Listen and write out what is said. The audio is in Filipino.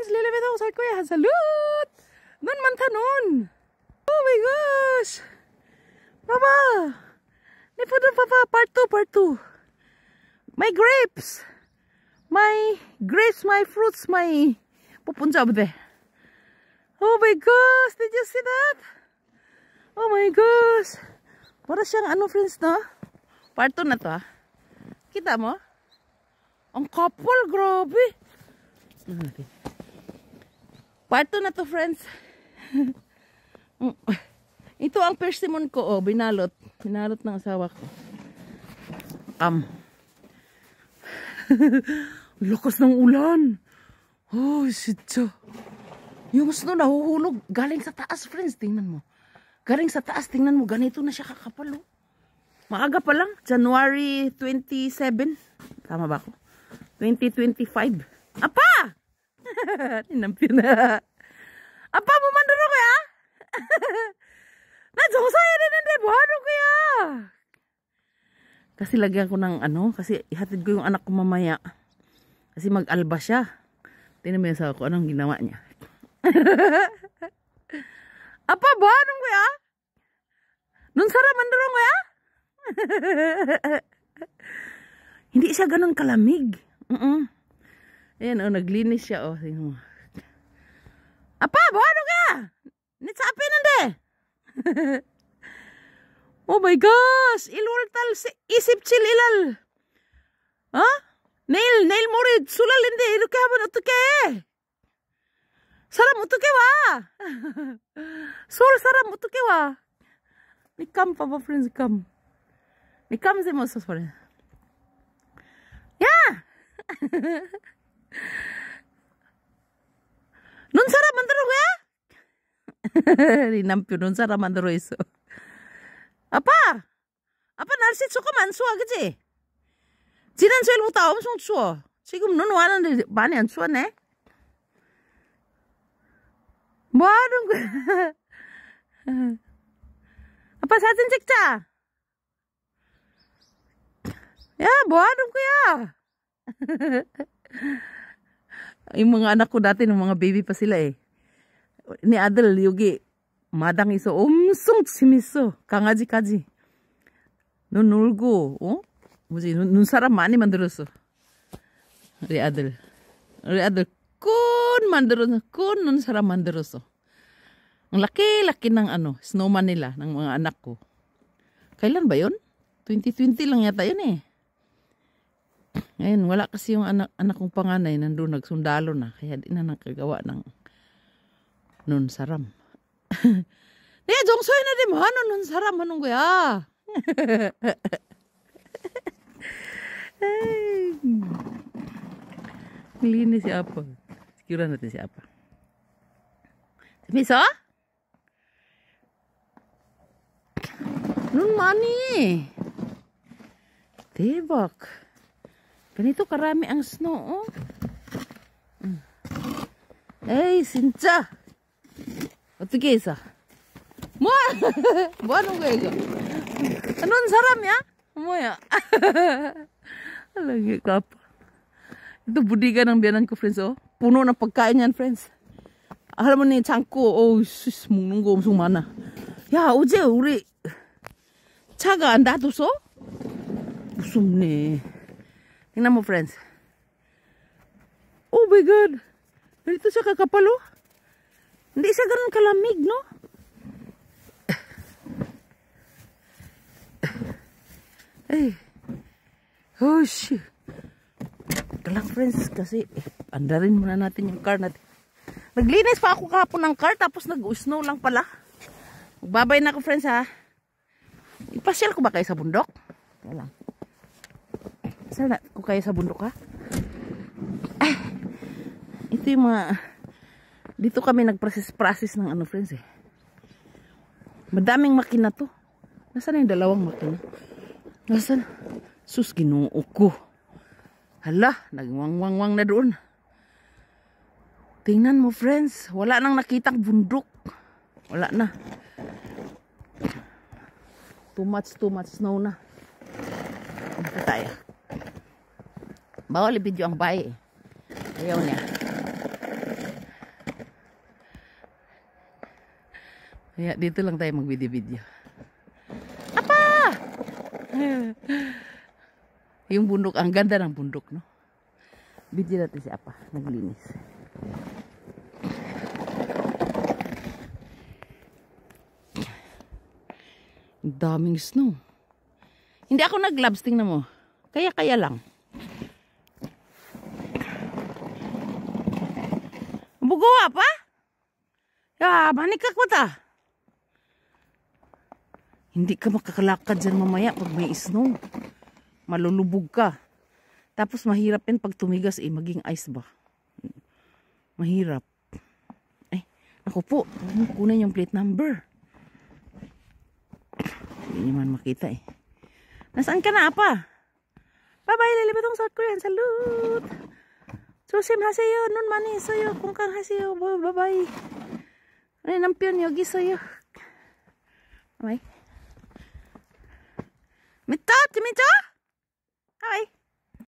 friends, lilimit ako sa kuya. Salud! Nun man tanon. Oh my gosh! Papa! Nipuno papa, part 2. My grapes! My grapes, my fruits, my pupunja over there. Oh my gosh! Did you see that? Oh my gosh! Para siyang ano friends, no? Part 2 na to, ah. Kita mo? Ang kapal, grabe! Part 2 na to, friends. Ito ang persimmon ko, oh, binalot. Binalot ng asawa ko. Lakas ng ulan. Oh, shit. Yung snow nahuhulog. Galing sa taas, friends. Tingnan mo. Galing sa taas, tingnan mo. Ganito na siya kakapal, oh. Maaga pa lang. January 27. Tama ba ako? 2025. Apa! Tinampi na. Apa mo mandaro kaya? Nadsosaya din hindi. Buhado kaya. Kasi lagyan ko ng ano. Kasi ihatid ko yung anak ko mamaya. Kasi mag-alba siya. Tingnan mo yung asawa ko. Anong ginawa niya? Apa buhado kaya? Nun sarap mandaro kaya? Hindi siya ganun kalamig. Ayan, oh, naglinis siya, oh. Apa, buhado ka? Nitsapi nande. Oh my gosh, ilultal isip chill ilal. Ha? Nail morid, sulal hindi, iluke habon utuke. Saram utuke wa. Sul saram utuke wa. Nikam pa ba, friends, nikam. Nikam si mo sa friends. Yeah. Nun sarap mandaro ya? Rinampyo nun sarap mandaro iso. Apa 날씨 조금만 추워 그치? 지난 주일부터 엄청 추워. 지금 눈 왔는데 많이 안 추웠네? 뭐 하는 거야? 아빠 사진 찍자. 야, 뭐 하는 거야? Yung mga anak ko dati, ng mga baby pa sila eh. Ni Adel, 여기 마당에서 엄청 재밌어. 강아지까지. 눈 놀고, 뭐지, 눈사람 많이 만들었어. 우리 아들 꾼 만들었어. 꾼 눈사람 만들었어. Ang laki-laki ng snowman nila, ng mga anak ko. Kailan ba yun? 2020 lang yata yun eh. Ngayon, wala kasi yung anak kong panganay nandun, nagsundalo na. Kaya di na nakagawa ng nun saram. Niya, jongsoy na din mo, nun saram, anong kuya? Linis si Apa. Siguro natin si Apa. Miso? Nun mani. Tebak. Ganito karami ang snow, oh. Ay, 진짜. 어떻게 해서? 뭐? 뭐 하는 거야, 이거? 넌 사람이야? 뭐야? Lagi ka pa. Ito, budiga ng biyanan ko, friends, oh. Puno ng pagkain yan, friends. Alam mo ni 창고, sus, 먹는 거 엄청 많아. 야, 어제 우리 차가 안 놔뒀어? 무섭네. Tingnan mo, friends. Oh my God. Ganito siya kakapal, oh. Hindi siya ganun kalamig, no? Ay. Oh, shit. Kalang, friends, kasi andarin muna natin yung car natin. Naglinis pa ako kahapon ng car, tapos nag-snow lang pala. Magbabay na ako, friends, ha? Ipasyal ko ba kayo sa bundok? Kaya lang. Sana ko kayo sa bundok, ha? Ay, ito yung mga dito kami nag-process ng friends, eh. Madaming makina to. Nasaan yung dalawang makina? Nasaan? Sus, Ginoo ko. Hala, nagwang-wang-wang na doon. Tingnan mo, friends, wala nang nakitang bundok. Wala na. Too much snow na. Ito tayo. Bawal i-video ang bahay, eh. Ayaw niya. Kaya dito lang tayo mag-video-video. Apa! Yung bundok, ang ganda ng bundok, no? Video natin si Apa, naglinis. Ang daming snow. Hindi ako nag-gloves, tingnan mo. Kaya lang. Bugawa pa? Ya, manikak pa ta. Hindi ka makakalakad dyan mamaya pag may snow. Malulubog ka. Tapos mahirap yan pag tumigas maging ice ba? Mahirap. Ay, naku po. Kunin yung plate number. Hindi naman makita Nasaan ka na, Apa? Bye-bye, lilibatong South Korean. Salute! Susim haseyo, nun mani soyo, kung kang haseyo. Bye-bye. Ay, nampion yogi soyo. Bye. Mito, timito? Bye.